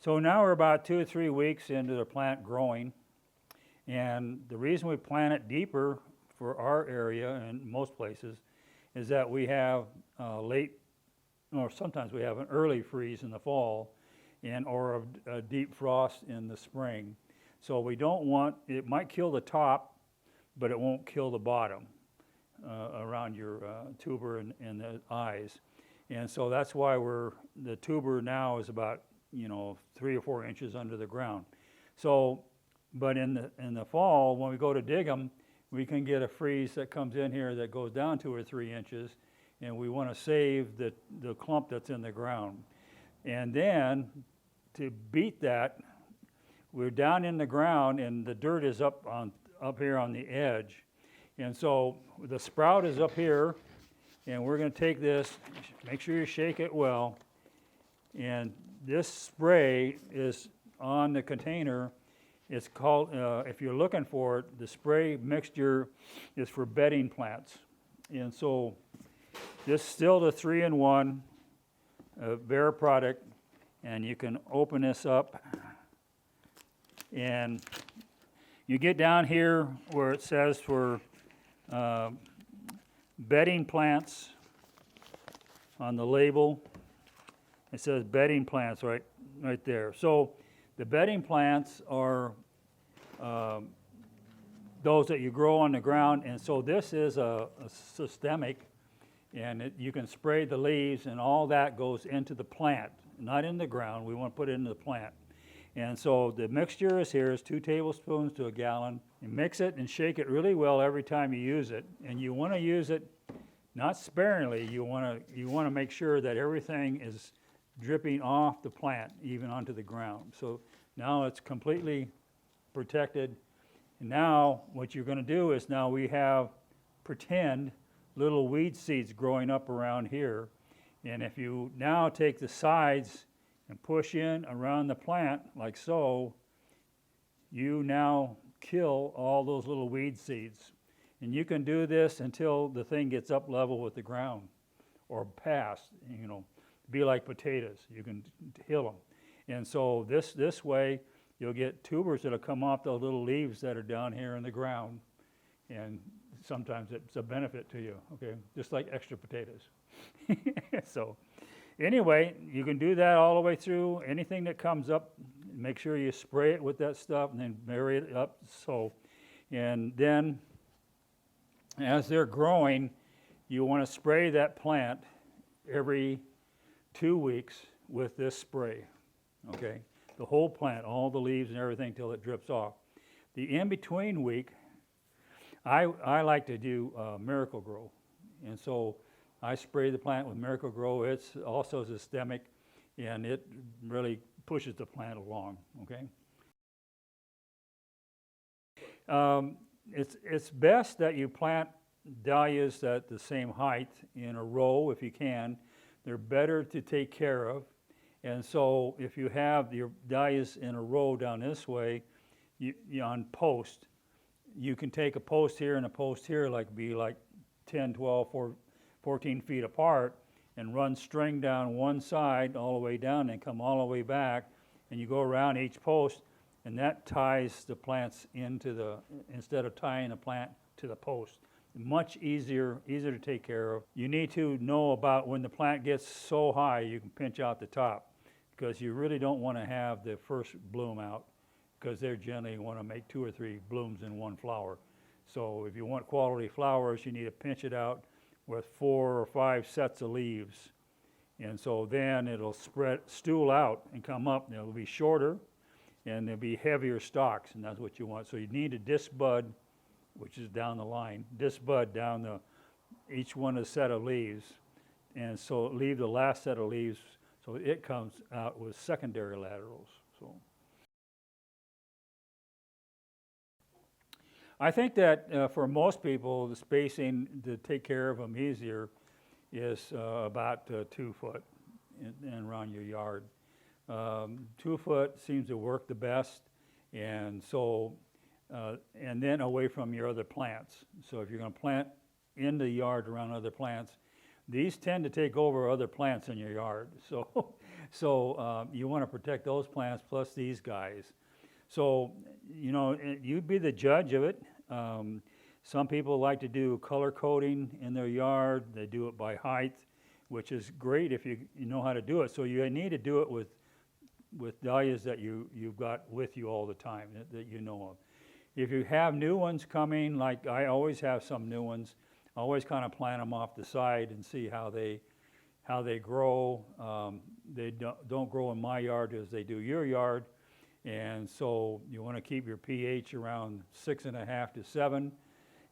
So now we're about 2 or 3 weeks into the plant growing, and the reason we plant it deeper for our area and most places is that we have late, or sometimes we have an early freeze in the fall, or a deep frost in the spring. So we don't want, it might kill the top, but it won't kill the bottom around your tuber and the eyes. And so that's why the tuber now is about 3 or 4 inches under the ground. So, but in the fall, when we go to dig them, we can get a freeze that comes in here that goes down 2 or 3 inches, and we want to save the clump that's in the ground. And then to beat that, we're down in the ground, and the dirt is up here on the edge. And so the sprout is up here, and we're going to take this, make sure you shake it well, and this spray is on the container. It's called, if you're looking for it, the spray mixture is for bedding plants. And so this is still the 3-in-1 Bear product, and you can open this up, and you get down here where it says for bedding plants on the label. It says bedding plants right there. So the bedding plants are those that you grow on the ground, and so this is a systemic, and you can spray the leaves, and all that goes into the plant, not in the ground. We want to put it into the plant. And so the mixture is here, is 2 tablespoons to a gallon. You mix it and shake it really well every time you use it, and you want to use it not sparingly. You want to make sure that everything is dripping off the plant, even onto the ground. So now it's completely protected. And now what you're going to do is, now we have pretend little weed seeds growing up around here. And if you now take the sides and push in around the plant like so, you now kill all those little weed seeds. And you can do this until the thing gets up level with the ground, or past, be like potatoes. You can hill them. And so this way, you'll get tubers that'll come off those little leaves that are down here in the ground. And sometimes it's a benefit to you, okay? Just like extra potatoes. So anyway, you can do that all the way through. Anything that comes up, make sure you spray it with that stuff and then bury it up. So, and then as they're growing, you want to spray that plant every 2 weeks with this spray, okay? The whole plant, all the leaves and everything, till it drips off. The in-between week, I like to do Miracle Grow, and so I spray the plant with Miracle Grow. It's also systemic, and it really pushes the plant along, okay? It's best that you plant dahlias at the same height in a row if you can. They're better to take care of. And so if you have your dahlias in a row down this way, on post, you can take a post here and a post here, be like 10, 12, 14 feet apart, and run string down one side all the way down and come all the way back, and you go around each post, and that ties the plants instead of tying the plant to the post. Much easier to take care of. You need to know about when the plant gets so high you can pinch out the top, because you really don't want to have the first bloom out, because they generally want to make 2 or 3 blooms in one flower. So if you want quality flowers, you need to pinch it out with 4 or 5 sets of leaves. And so then it'll stool out and come up, and it'll be shorter, and there'll be heavier stalks, and that's what you want. So you need to disc bud, which is down the line, disc bud down each one a set of leaves, and so leave the last set of leaves so it comes out with secondary laterals. So I think that for most people, the spacing to take care of them easier is about 2 foot and around your yard. 2 foot seems to work the best, and so and then away from your other plants. So if you're going to plant in the yard around other plants, these tend to take over other plants in your yard. So you want to protect those plants plus these guys. So, you know, you be the judge of it. Some people like to do color coding in their yard. They do it by height, which is great if you know how to do it. So you need to do it with dahlias that you've got with you all the time, that you know of. If you have new ones coming, like I always have some new ones, I always kind of plant them off the side and see how they grow. They don't grow in my yard as they do your yard. And so you want to keep your pH around 6.5 to 7.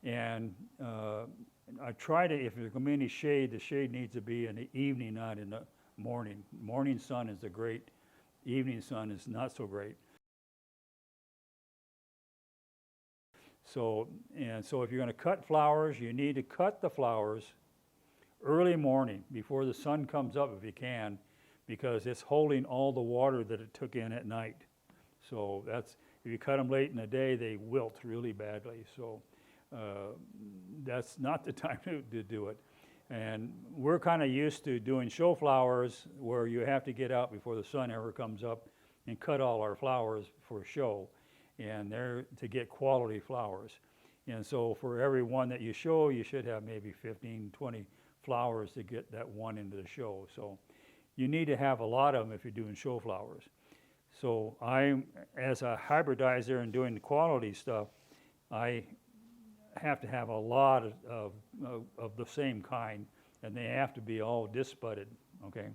And I try to, if there's going to be any shade, the shade needs to be in the evening, not in the morning. Morning sun is the great, evening sun is not so great. So if you're going to cut flowers, you need to cut the flowers early morning before the sun comes up if you can, because it's holding all the water that it took in at night. So that's, if you cut them late in the day, they wilt really badly. So that's not the time to do it. And we're kind of used to doing show flowers where you have to get out before the sun ever comes up and cut all our flowers for show. And they're to get quality flowers. And so for every one that you show, you should have maybe 15, 20 flowers to get that one into the show. So you need to have a lot of them if you're doing show flowers. So I, as a hybridizer and doing the quality stuff, I have to have a lot of the same kind, and they have to be all disbudded, okay?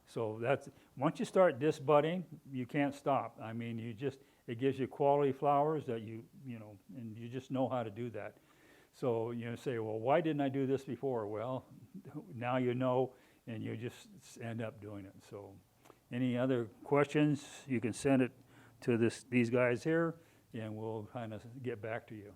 So that's, once you start disbudding, you can't stop. I mean, it gives you quality flowers that you know, and you just know how to do that. So you say, well, why didn't I do this before? Well, now you know, and you just end up doing it. So any other questions, you can send it to these guys here, and we'll kind of get back to you.